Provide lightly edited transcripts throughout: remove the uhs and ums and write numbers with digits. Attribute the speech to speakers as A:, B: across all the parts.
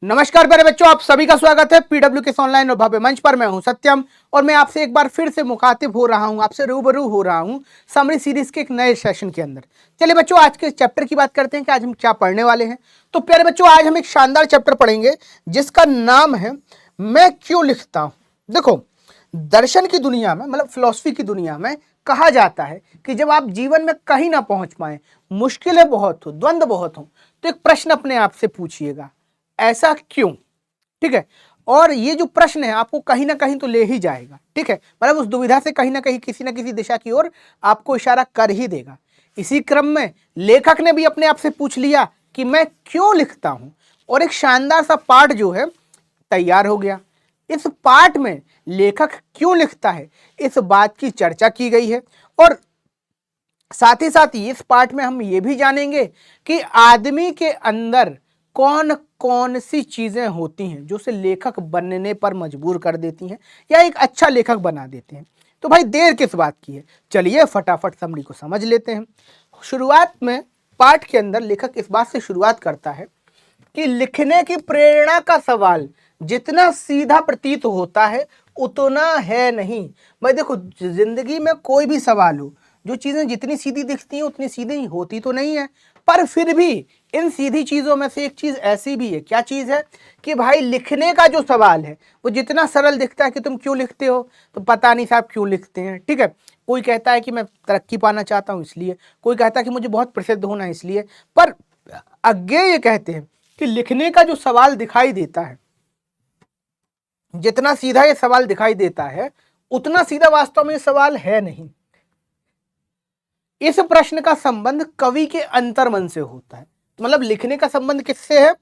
A: नमस्कार प्यारे बच्चों, आप सभी का स्वागत है पीडब्ल्यू के ऑनलाइन और भव्य मंच पर। मैं हूं सत्यम और मैं आपसे एक बार फिर से मुखातिब हो रहा हूं, आपसे रूबरू हो रहा हूं समरी सीरीज के एक नए सेशन के अंदर। चलिए बच्चों, आज के चैप्टर की बात करते हैं कि आज हम क्या पढ़ने वाले हैं। तो प्यारे बच्चों, आज हम एक शानदार चैप्टर पढ़ेंगे जिसका नाम है मैं क्यों लिखता हूं। देखो, दर्शन की दुनिया में, मतलब फिलॉसफी की दुनिया में कहा जाता है कि जब आप जीवन में कहीं ना पहुंच पाए, मुश्किलें बहुत हो, द्वंद्व बहुत हो, तो एक प्रश्न अपने आप से पूछिएगा, ऐसा क्यों। ठीक है। और ये जो प्रश्न है आपको कहीं ना कहीं तो ले ही जाएगा। ठीक है, मतलब उस दुविधा से कहीं ना कहीं किसी ना किसी दिशा की ओर आपको इशारा कर ही देगा। इसी क्रम में लेखक ने भी अपने आप से पूछ लिया कि मैं क्यों लिखता हूं, और एक शानदार सा पाठ जो है तैयार हो गया। इस पाठ में लेखक क्यों लिखता है, इस बात की चर्चा की गई है। और साथ ही इस पाठ में हम ये भी जानेंगे कि आदमी के अंदर कौन कौन सी चीजें होती हैं जो उसे लेखक बनने पर मजबूर कर देती हैं या एक अच्छा लेखक बना देते हैं। तो भाई देर किस बात की है, चलिए फटाफट समरी को समझ लेते हैं। शुरुआत में पाठ के अंदर लेखक इस बात से शुरुआत करता है कि लिखने की प्रेरणा का सवाल जितना सीधा प्रतीत होता है उतना है नहीं। भाई देखो, जिंदगी में कोई भी सवाल हो, जो चीजें जितनी सीधी दिखती हैं उतनी सीधी होती तो नहीं है, पर फिर भी इन सीधी चीजों में से एक चीज ऐसी भी है। क्या चीज है? कि भाई लिखने का जो सवाल है वो जितना सरल दिखता है कि तुम क्यों लिखते हो, तो पता नहीं साहब क्यों लिखते हैं। ठीक है, कोई कहता है कि मैं तरक्की पाना चाहता हूं इसलिए, कोई कहता है कि मुझे बहुत प्रसिद्ध होना है इसलिए, पर आगे ये कहते हैं कि लिखने का जो सवाल दिखाई देता है, जितना सीधा ये सवाल दिखाई देता है उतना सीधा वास्तव में ये सवाल है नहीं। इस प्रश्न का संबंध कवि के अंतर्मन से होता है। मतलब लिखने का संबंध किससे है?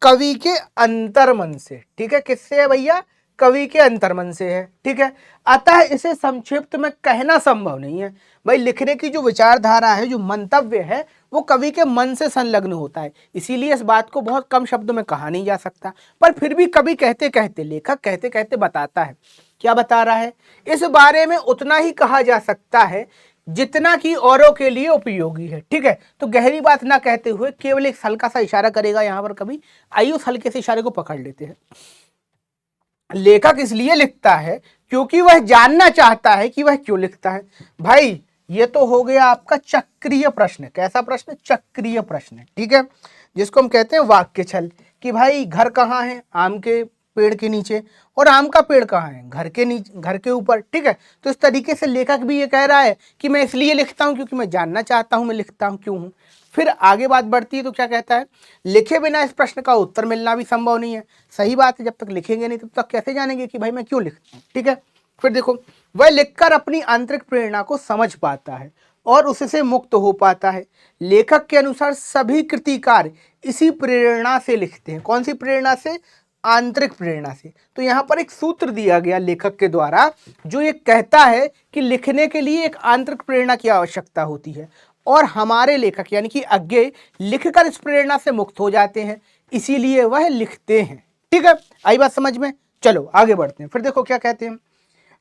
A: कवि के अंतर्मन से। ठीक है, किससे है भैया? कवि के अंतर्मन से है। ठीक है, अतः इसे संक्षिप्त में कहना संभव नहीं है। भाई लिखने की जो विचारधारा है, जो मंतव्य है, वो कवि के मन से संलग्न होता है, इसीलिए इस बात को बहुत कम शब्दों में कहा नहीं जा सकता। पर फिर भी कवि कहते कहते, लेखक कहते कहते बताता है। क्या बता रहा है? इस बारे में उतना ही कहा जा सकता है जितना कि औरों के लिए उपयोगी है। ठीक है, तो गहरी बात ना कहते हुए केवल एक हल्का सा इशारा करेगा यहां पर कवि। आइए उस हल्के से इशारे को पकड़ लेते हैं। लेखक इसलिए लिखता है क्योंकि वह जानना चाहता है कि वह क्यों लिखता है। भाई ये तो हो गया आपका चक्रीय प्रश्न। कैसा प्रश्न? चक्रीय प्रश्न। ठीक है, जिसको हम कहते हैं वाक्य छल, कि भाई घर कहाँ है? आम के पेड़ के नीचे। और आम का पेड़ कहाँ है? घर के नीचे, घर के ऊपर। ठीक है, तो इस तरीके से लेखक भी ये कह रहा है कि मैं इसलिए लिखता हूं क्योंकि मैं जानना चाहता हूं मैं लिखता हूं क्यों हूं। फिर आगे बात बढ़ती है तो क्या कहता है? लिखे बिना इस प्रश्न का उत्तर मिलना भी संभव नहीं है। सही बात है, जब तक लिखेंगे नहीं तब तक कैसे जानेंगे कि भाई मैं क्यों लिखता हूं। ठीक है, फिर देखो, वह लिखकर अपनी आंतरिक प्रेरणा को समझ पाता है और उससे मुक्त हो पाता है। लेखक के अनुसार सभी कृतिकार इसी प्रेरणा से लिखते हैं। कौन सी प्रेरणा से? आंतरिक प्रेरणा से। तो यहां पर एक सूत्र दिया गया लेखक के द्वारा जो ये कहता है कि लिखने के लिए एक आंतरिक प्रेरणा की आवश्यकता होती है, और हमारे लेखक यानी कि अज्ञेय लिखकर इस प्रेरणा से मुक्त हो जाते हैं, इसीलिए वह लिखते हैं। ठीक है, आई बात समझ में? चलो आगे बढ़ते हैं। फिर देखो क्या कहते हैं।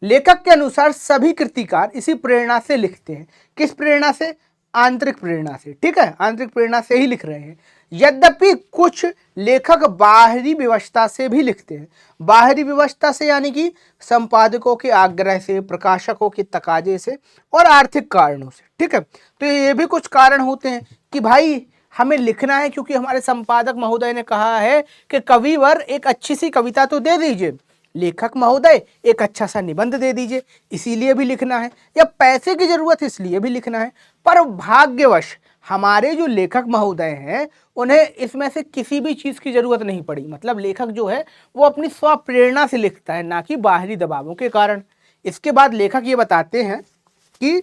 A: लेखक के अनुसार सभी कृतिकार इसी प्रेरणा से लिखते हैं। किस प्रेरणा से? आंतरिक प्रेरणा से। ठीक है, आंतरिक प्रेरणा से ही लिख रहे हैं। यद्यपि कुछ लेखक बाहरी व्यवस्था से भी लिखते हैं। बाहरी व्यवस्था से यानी कि संपादकों के आग्रह से, प्रकाशकों के तकाजे से और आर्थिक कारणों से। ठीक है, तो ये भी कुछ कारण होते हैं कि भाई हमें लिखना है क्योंकि हमारे संपादक महोदय ने कहा है कि कविवर एक अच्छी सी कविता तो दे दीजिए, लेखक महोदय एक अच्छा सा निबंध दे दीजिए, इसीलिए भी लिखना है, या पैसे की जरूरत है इसलिए भी लिखना है। पर भाग्यवश हमारे जो लेखक महोदय हैं उन्हें इसमें से किसी भी चीज की जरूरत नहीं पड़ी। मतलब लेखक जो है वो अपनी स्व प्रेरणा से लिखता है, ना कि बाहरी दबावों के कारण। इसके बाद लेखक ये बताते हैं कि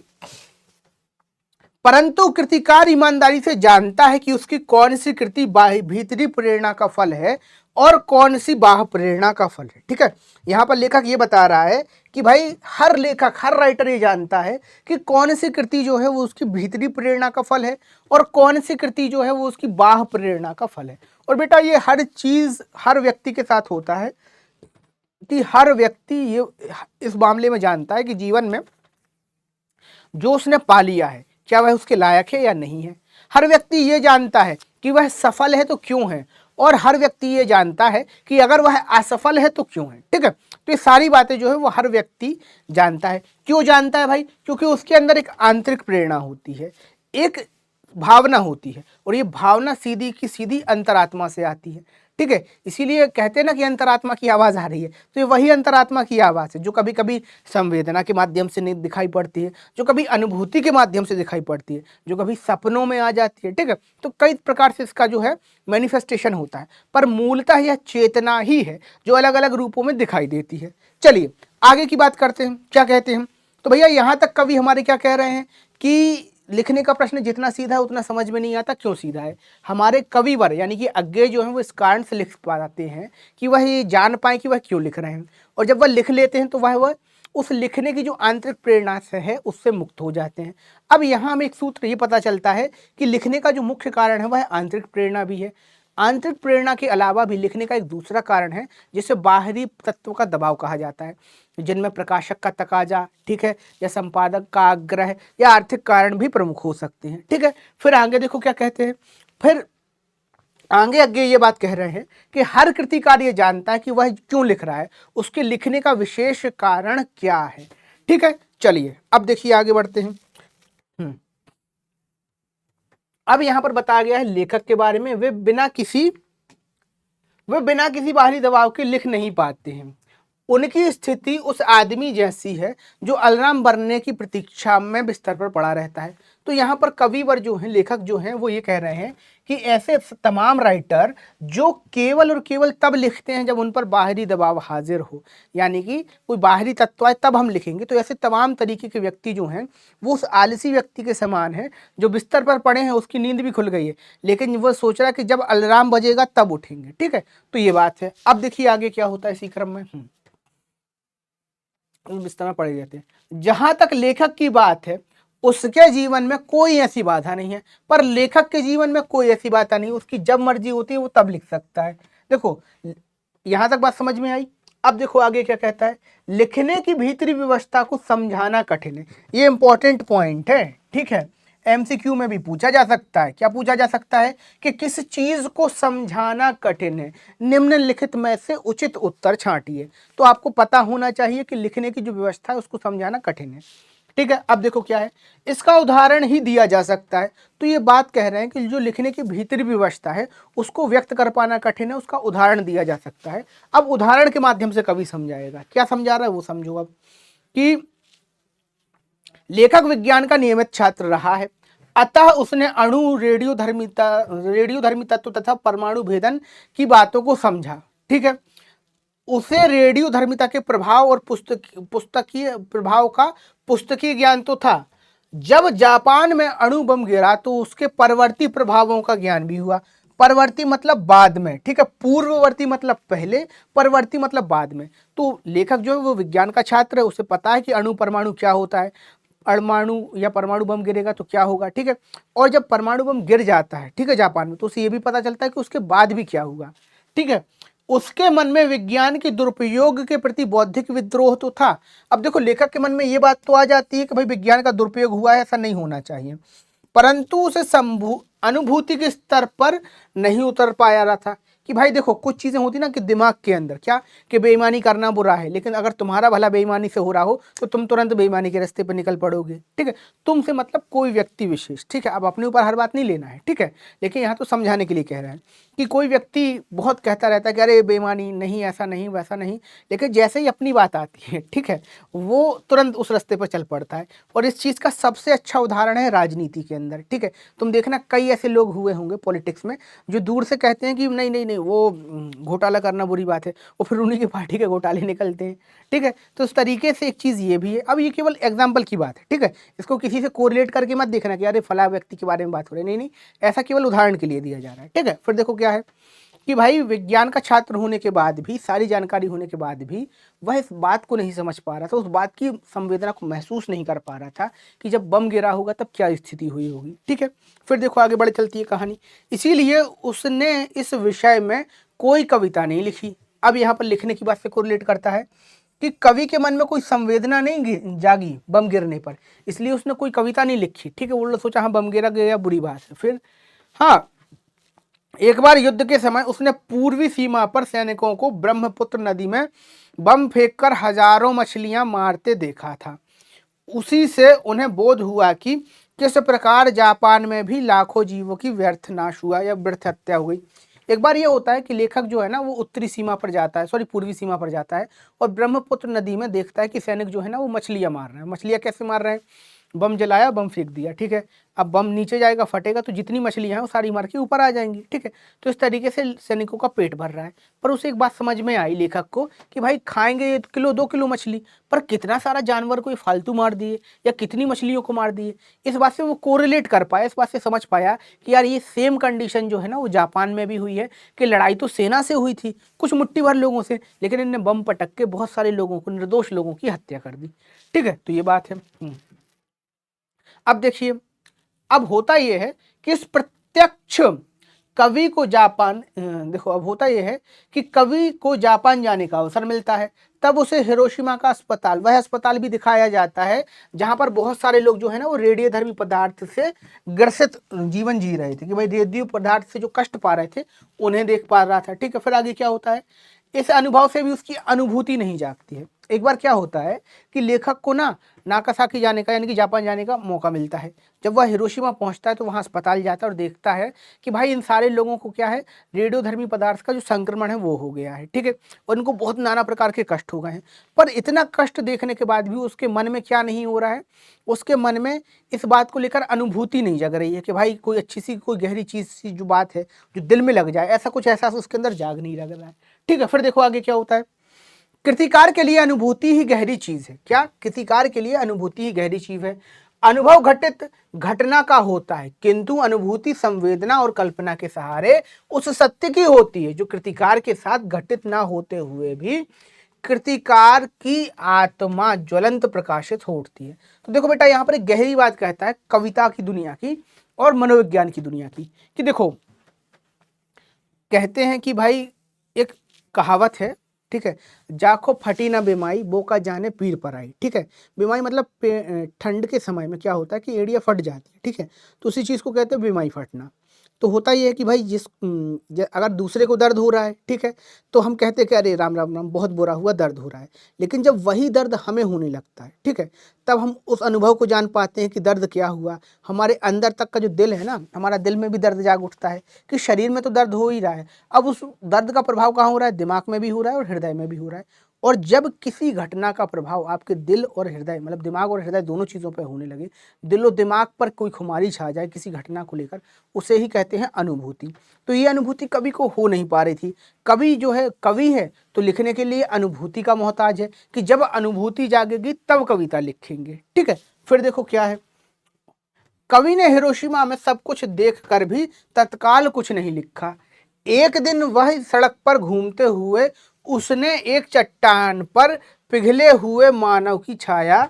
A: परंतु कृतिकार ईमानदारी से जानता है कि उसकी कौन सी कृति भीतरी प्रेरणा का फल है और कौन सी बाह्य प्रेरणा का फल है। ठीक है, यहां पर लेखक ये बता रहा है कि भाई हर लेखक, हर राइटर ये जानता है कि कौन सी कृति जो है वो उसकी भीतरी प्रेरणा का फल है और कौन सी कृति जो है वो उसकी बाह्य प्रेरणा का फल है। और बेटा ये हर चीज हर व्यक्ति के साथ होता है कि हर व्यक्ति ये इस मामले में जानता है कि जीवन में जो उसने पा लिया है क्या वह उसके लायक है या नहीं है। हर व्यक्ति ये जानता है कि वह सफल है तो क्यों है, और हर व्यक्ति ये जानता है कि अगर वह असफल है तो क्यों है। ठीक है, तो ये सारी बातें जो है वो हर व्यक्ति जानता है। क्यों जानता है भाई? क्योंकि उसके अंदर एक आंतरिक प्रेरणा होती है, एक भावना होती है, और ये भावना सीधी की सीधी अंतरात्मा से आती है। ठीक है, इसीलिए कहते हैं ना कि अंतरात्मा की आवाज़ आ रही है, तो ये वही अंतरात्मा की आवाज़ है जो कभी कभी संवेदना के माध्यम से नहीं दिखाई पड़ती है, जो कभी अनुभूति के माध्यम से दिखाई पड़ती है, जो कभी सपनों में आ जाती है। ठीक है, तो कई प्रकार से इसका जो है मैनिफेस्टेशन होता है, पर मूलतः यह चेतना ही है जो अलग अलग रूपों में दिखाई देती है। चलिए आगे की बात करते हैं, क्या कहते हैं। तो भैया यहाँ तक कवि हमारे क्या कह रहे हैं कि लिखने का प्रश्न जितना सीधा है उतना समझ में नहीं आता। क्यों सीधा है? हमारे कविवर यानी कि अज्ञेय जो है वो इस कारण से लिख पाते हैं कि वह ये जान पाए कि वह क्यों लिख रहे हैं, और जब वह लिख लेते हैं तो वह उस लिखने की जो आंतरिक प्रेरणा से है उससे मुक्त हो जाते हैं। अब यहाँ हमें एक सूत्र ये पता चलता है कि लिखने का जो मुख्य कारण है वह आंतरिक प्रेरणा भी है। आंतरिक प्रेरणा के अलावा भी लिखने का एक दूसरा कारण है जिसे बाहरी तत्व का दबाव कहा जाता है, जिनमें प्रकाशक का तकाजा, ठीक है, या संपादक का आग्रह या आर्थिक कारण भी प्रमुख हो सकते हैं। ठीक है, फिर आगे देखो क्या कहते हैं। फिर आगे ये बात कह रहे हैं कि हर कृतिकार ये जानता है कि वह क्यों लिख रहा है, उसके लिखने का विशेष कारण क्या है। ठीक है, चलिए अब देखिए आगे बढ़ते हैं। अब यहां पर बताया गया है लेखक के बारे में, वे बिना किसी बाहरी दबाव के लिख नहीं पाते हैं। उनकी स्थिति उस आदमी जैसी है जो अलार्म बजने की प्रतीक्षा में बिस्तर पर पड़ा रहता है। तो यहाँ पर कविवर जो हैं, लेखक जो हैं, वो ये कह रहे हैं कि ऐसे तमाम राइटर जो केवल और केवल तब लिखते हैं जब उन पर बाहरी दबाव हाजिर हो, यानी कि कोई बाहरी तत्व आए तब हम लिखेंगे, तो ऐसे तमाम तरीके के व्यक्ति जो हैं वो उस आलसी व्यक्ति के समान है जो बिस्तर पर पड़े हैं, उसकी नींद भी खुल गई है, लेकिन वो सोच रहा है कि जब अलार्म बजेगा तब उठेंगे। ठीक है, तो ये बात है। अब देखिए आगे क्या होता है इसी क्रम में। बिस्तर में पड़े रहते हैं। जहां तक लेखक की बात है, उसके जीवन में कोई ऐसी बाधा नहीं है, पर लेखक के जीवन में कोई ऐसी बाधा नहीं, उसकी जब मर्जी होती है वो तब लिख सकता है। देखो यहां तक बात समझ में आई। अब देखो आगे क्या कहता है। लिखने की भीतरी व्यवस्था को समझाना कठिन है, ये इंपॉर्टेंट पॉइंट है। ठीक है, एमसीक्यू में भी पूछा जा सकता है। क्या पूछा जा सकता है कि किस चीज को समझाना कठिन है, निम्नलिखित में से उचित उत्तर छांटिए। तो आपको पता होना चाहिए कि लिखने की जो व्यवस्था है उसको समझाना कठिन है। ठीक है, अब देखो क्या है, इसका उदाहरण ही दिया जा सकता है। तो ये बात कह रहे हैं कि जो लिखने की भीतरी व्यवस्था है उसको व्यक्त कर पाना कठिन है, उसका उदाहरण दिया जा सकता है। अब उदाहरण के माध्यम से कवि समझाएगा। क्या समझा रहा है वो समझो अब। कि लेखक विज्ञान का नियमित छात्र रहा है, अतः उसने अणु, रेडियोधर्मी तत्व तथा परमाणु भेदन की बातों को समझा। ठीक है, उसे रेडियोधर्मिता के प्रभाव और पुस्तकीय प्रभाव का पुस्तकीय ज्ञान तो था। जब जापान में अणु बम गिरा तो उसके परवर्ती प्रभावों का ज्ञान भी हुआ। परवर्ती मतलब बाद में, ठीक है, पूर्ववर्ती मतलब पहले, परवर्ती मतलब बाद में। तो लेखक जो है वो विज्ञान का छात्र है, उसे पता है कि अणु परमाणु क्या होता है, परमाणु या परमाणु बम गिरेगा तो क्या होगा। ठीक है, और जब परमाणु बम गिर जाता है, ठीक है, जापान में, तो उसे ये भी पता चलता है कि उसके बाद भी क्या हुआ। ठीक है, उसके मन में विज्ञान के दुरुपयोग के प्रति बौद्धिक विद्रोह तो था। अब देखो लेखक के मन में ये बात तो आ जाती है कि भाई विज्ञान का दुरुपयोग हुआ है, ऐसा नहीं होना चाहिए, परंतु उसे अनुभूति के स्तर पर नहीं उतर पाया रहा था। कि भाई देखो कुछ चीजें होती ना कि दिमाग के अंदर क्या कि बेईमानी करना बुरा है, लेकिन अगर तुम्हारा भला बेईमानी से हो रहा हो तो तुम तुरंत बेईमानी के रास्ते पर निकल पड़ोगे। ठीक है, तुमसे मतलब कोई व्यक्ति विशेष। ठीक है, अब अपने ऊपर हर बात नहीं लेना है। ठीक है, लेकिन यहाँ तो समझाने के लिए कह रहे हैं कि कोई व्यक्ति बहुत कहता रहता है कि अरे बेईमानी नहीं, ऐसा नहीं, वैसा नहीं, लेकिन जैसे ही अपनी बात आती है, ठीक है, वो तुरंत उस रास्ते पर चल पड़ता है। और इस चीज़ का सबसे अच्छा उदाहरण है राजनीति के अंदर। ठीक है, तुम देखना कई ऐसे लोग हुए होंगे पॉलिटिक्स में जो दूर से कहते हैं कि नहीं नहीं नहीं वो घोटाला करना बुरी बात है, वो फिर उन्हीं की पार्टी के घोटाले निकलते हैं। ठीक है, तो इस तरीके से एक चीज़ ये भी है। अब ये केवल एग्जाम्पल की बात है। ठीक है, इसको किसी से कोरिलेट करके मत देखना कि अरे फला व्यक्ति के बारे में बात हो रही है, नहीं नहीं, ऐसा केवल उदाहरण के लिए दिया जा रहा है। ठीक है, फिर देखो क्या है कि भाई विज्ञान का छात्र होने के बाद भी, सारी जानकारी होने के बाद भी वह इस बात को नहीं समझ पा रहा था, उस बात की संवेदना को महसूस नहीं कर पा रहा था कि जब बम गिरा होगा तब क्या स्थिति हुई होगी। ठीक है, फिर देखो आगे बढ़ चलती है कहानी। इसीलिए उसने इस विषय में कोई कविता नहीं लिखी। अब यहाँ पर लिखने की बात से कोरिलेट करता है कि कवि के मन में कोई संवेदना नहीं जागी बम गिरने पर, इसलिए उसने कोई कविता नहीं लिखी। ठीक है, वो लोग सोचा हाँ बम गिरा गया बुरी बात है। फिर हाँ एक बार युद्ध के समय उसने पूर्वी सीमा पर सैनिकों को ब्रह्मपुत्र नदी में बम फेंककर हजारों मछलियां मारते देखा था। उसी से उन्हें बोध हुआ कि किस प्रकार जापान में भी लाखों जीवों की व्यर्थ नाश हुआ या व्यर्थ हत्या हुई। एक बार ये होता है कि लेखक जो है ना वो उत्तरी सीमा पर जाता है, सॉरी पूर्वी सीमा पर जाता है, और ब्रह्मपुत्र नदी में देखता है कि सैनिक जो है ना वो मछलियां मार रहे हैं। मछलियां कैसे मार रहे हैं? बम जलाया, बम फेंक दिया, ठीक है। अब बम नीचे जाएगा, फटेगा, तो जितनी मछलियां हैं वो सारी मार के ऊपर आ जाएंगी, ठीक है। तो इस तरीके से सैनिकों का पेट भर रहा है। पर उसे एक बात समझ में आई लेखक को कि भाई खाएंगे 1 किलो 2 किलो मछली, पर कितना सारा जानवर को ये फालतू मार दिए या कितनी मछलियों को मार दिए। इस बात से वो कोरिलेट कर पाया, इस बात से समझ पाया कि यार ये सेम कंडीशन जो है ना वो जापान में भी हुई है, कि लड़ाई तो सेना से हुई थी कुछ मुट्ठी भर लोगों से, लेकिन इनने बम पटक के बहुत सारे लोगों को, निर्दोष लोगों की हत्या कर दी, ठीक है। तो ये बात है। अब देखिए, अब होता यह है कि इस प्रत्यक्ष कवि को जापान, देखो अब होता यह है कि कवि को जापान जाने का अवसर मिलता है। तब उसे हिरोशिमा का अस्पताल, वह अस्पताल भी दिखाया जाता है जहां पर बहुत सारे लोग जो है ना वो रेडियोधर्मी पदार्थ से ग्रसित जीवन जी रहे थे, कि भाई रेडियो पदार्थ से जो कष्ट पा रहे थे उन्हें देख पा रहा था, ठीक है। फिर आगे क्या होता है, इस अनुभव से भी उसकी अनुभूति नहीं जागती है। एक बार क्या होता है कि लेखक को ना नागासाकी जाने का, यानी कि जापान जाने का मौका मिलता है। जब वह हिरोशिमा पहुंचता है तो वहां अस्पताल जाता है और देखता है कि भाई इन सारे लोगों को क्या है, रेडियोधर्मी पदार्थ का जो संक्रमण है वो हो गया है, ठीक है। और उनको बहुत नाना प्रकार के कष्ट हो गए हैं। पर इतना कष्ट देखने के बाद भी उसके मन में क्या नहीं हो रहा है, उसके मन में इस बात को लेकर अनुभूति नहीं जग रही है कि भाई कोई अच्छी सी, कोई गहरी चीज सी जो बात है जो दिल में लग जाए, ऐसा कुछ एहसास उसके अंदर जाग नहीं लग रहा है, ठीक है। फिर देखो आगे क्या होता है। कृतिकार के लिए अनुभूति ही गहरी चीज है। क्या? कृतिकार के लिए अनुभूति ही गहरी चीज है। अनुभव घटित घटना का होता है, किंतु अनुभूति संवेदना और कल्पना के सहारे उस सत्य की होती है जो कृतिकार के साथ घटित ना होते हुए भी कृतिकार की आत्मा ज्वलंत प्रकाशित हो उठती है। तो देखो बेटा, यहां पर एक गहरी बात कहता है कविता की दुनिया की और मनोविज्ञान की दुनिया की, कि देखो कहते हैं कि भाई एक कहावत है, ठीक है, जाखो फटी ना बीमाई बो का जाने पीर पर आई, ठीक है। बीमाई मतलब ठंड के समय में क्या होता है कि एड़ियाँ फट जाती है, ठीक है। तो उसी चीज़ को कहते हैं बीमाई फटना। तो होता ये है कि भाई अगर दूसरे को दर्द हो रहा है, ठीक है, तो हम कहते हैं कि अरे राम राम राम बहुत बुरा हुआ, दर्द हो रहा है। लेकिन जब वही दर्द हमें होने लगता है, ठीक है, तब हम उस अनुभव को जान पाते हैं कि दर्द क्या हुआ। हमारे अंदर तक का जो दिल है ना, हमारा दिल में भी दर्द जाग उठता है कि शरीर में तो दर्द हो ही रहा है, अब उस दर्द का प्रभाव कहाँ हो रहा है, दिमाग में भी हो रहा है और हृदय में भी हो रहा है। और जब किसी घटना का प्रभाव आपके दिल और हृदय, मतलब दिमाग और हृदय दोनों चीज़ों पर होने लगे, दिल और दिमाग पर कोई खुमारी छा जाए किसी घटना को लेकर, उसे ही कहते हैं अनुभूति। तो ये अनुभूति कवि को हो नहीं पा रही थी। कवि जो है, कवि है तो लिखने के लिए अनुभूति का मोहताज है, कि जब अनुभूति जागेगी तब कविता लिखेंगे, ठीक है। फिर देखो क्या है, कवि ने हिरोशिमा में सब कुछ देखकर भी तत्काल कुछ नहीं लिखा। एक दिन वह सड़क पर घूमते हुए उसने एक चट्टान पर पिघले हुए मानव की छाया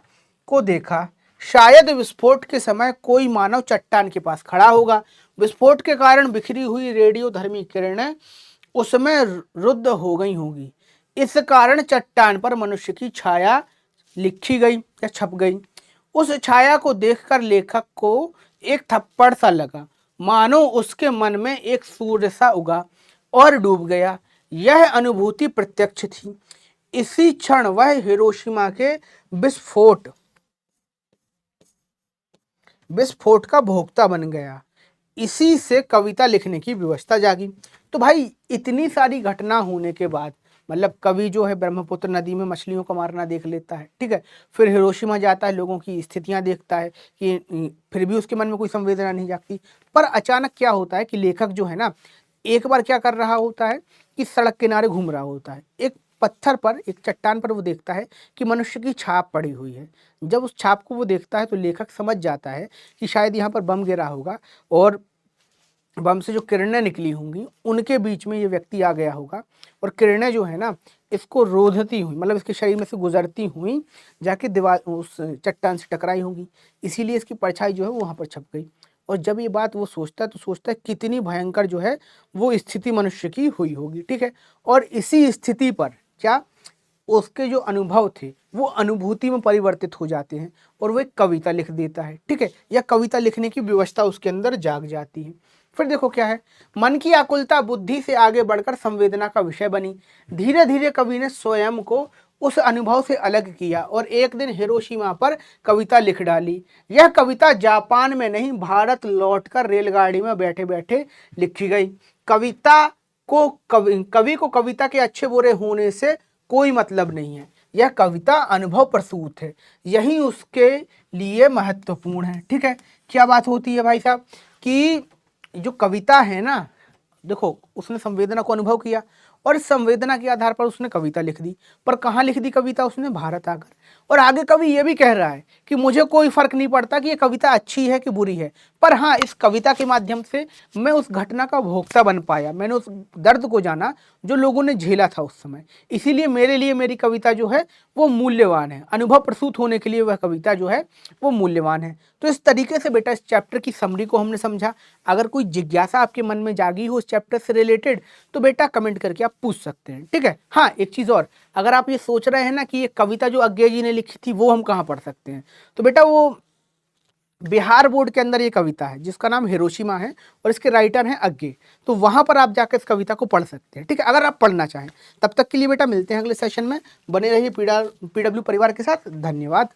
A: को देखा। शायद विस्फोट के समय कोई मानव चट्टान के पास खड़ा होगा। विस्फोट के कारण बिखरी हुई रेडियोधर्मी किरणें उसमें रुद्ध हो गई होंगी। इस कारण चट्टान पर मनुष्य की छाया लिखी गई या छप गई। उस छाया को देखकर लेखक को एक थप्पड़ सा लगा, मानो उसके मन में एक सूर्य सा उगा और डूब गया। यह अनुभूति प्रत्यक्ष थी। इसी क्षण वह हिरोशिमा के विस्फोट विस्फोट का भोक्ता बन गया। इसी से कविता लिखने की व्यवस्था जागी। तो भाई इतनी सारी घटना होने के बाद, मतलब कवि जो है ब्रह्मपुत्र नदी में मछलियों को मारना देख लेता है, ठीक है, फिर हिरोशिमा जाता है, लोगों की स्थितियां देखता है कि फिर भी उसके मन में कोई संवेदना नहीं जागती। पर अचानक क्या होता है कि लेखक जो है ना, एक बार क्या कर रहा होता है कि सड़क किनारे घूम रहा होता है, एक पत्थर पर, एक चट्टान पर वो देखता है कि मनुष्य की छाप पड़ी हुई है। जब उस छाप को वो देखता है तो लेखक समझ जाता है कि शायद यहाँ पर बम गिरा होगा और बम से जो किरणें निकली होंगी उनके बीच में ये व्यक्ति आ गया होगा, और किरणें जो है ना इसको रोधती हुई, मतलब इसके शरीर में से गुजरती हुई जाके दीवार, उस चट्टान से टकराई होंगी, इसीलिए इसकी परछाई जो है वो वहाँ पर छप गई। और जब ये बात वो सोचता है तो सोचता है कितनी भयंकर जो है वो स्थिति मनुष्य की हुई होगी, ठीक है। और इसी स्थिति पर क्या उसके जो अनुभव थे वो अनुभूति में परिवर्तित हो जाते हैं और वो एक कविता लिख देता है, ठीक है, या कविता लिखने की व्यवस्था उसके अंदर जाग जाती है। फिर देखो क्या है, मन की आकुलता बुद्धि से आगे बढ़कर संवेदना का विषय बनी। धीरे धीरे कवि ने स्वयं को उस अनुभव से अलग किया और एक दिन हिरोशिमा पर कविता लिख डाली। यह कविता जापान में नहीं, भारत लौटकर रेलगाड़ी में बैठे बैठे लिखी गई। कविता को कवि को कविता के अच्छे बुरे होने से कोई मतलब नहीं है। यह कविता अनुभव प्रसूत है, यही उसके लिए महत्वपूर्ण है। ठीक है, क्या बात होती है भाई साहब कि जो कविता है ना, देखो उसने संवेदना को अनुभव किया और इस संवेदना के आधार पर उसने कविता लिख दी। पर कहाँ लिख दी कविता उसने? भारत आकर। और आगे कवि ये भी कह रहा है कि मुझे कोई फर्क नहीं पड़ता कि ये कविता अच्छी है कि बुरी है, पर हाँ इस कविता के माध्यम से मैं उस घटना का भोक्ता बन पाया, मैंने उस दर्द को जाना जो लोगों ने झेला था उस समय। इसीलिए मेरे लिए मेरी कविता जो है वो मूल्यवान है, अनुभव प्रसूत होने के लिए वह कविता जो है वो मूल्यवान है। तो इस तरीके से बेटा इस चैप्टर की समरी को हमने समझा। अगर कोई जिज्ञासा आपके मन में जागी हो इस चैप्टर से रिलेटेड तो बेटा कमेंट करके आप पूछ सकते हैं। ठीक है, हाँ एक चीज़ और, अगर आप ये सोच रहे हैं ना कि ये कविता जो अज्ञे जी ने लिखी थी वो हम कहाँ पढ़ सकते हैं, तो बेटा वो बिहार बोर्ड के अंदर ये कविता है जिसका नाम हिरोशिमा है और इसके राइटर हैं अज्ञे। तो वहां पर आप जाकर इस कविता को पढ़ सकते हैं। ठीक है, अगर आप पढ़ना चाहें। तब तक के लिए बेटा मिलते हैं अगले सेशन में। बने रहिए पीडब्ल्यू परिवार के साथ। धन्यवाद।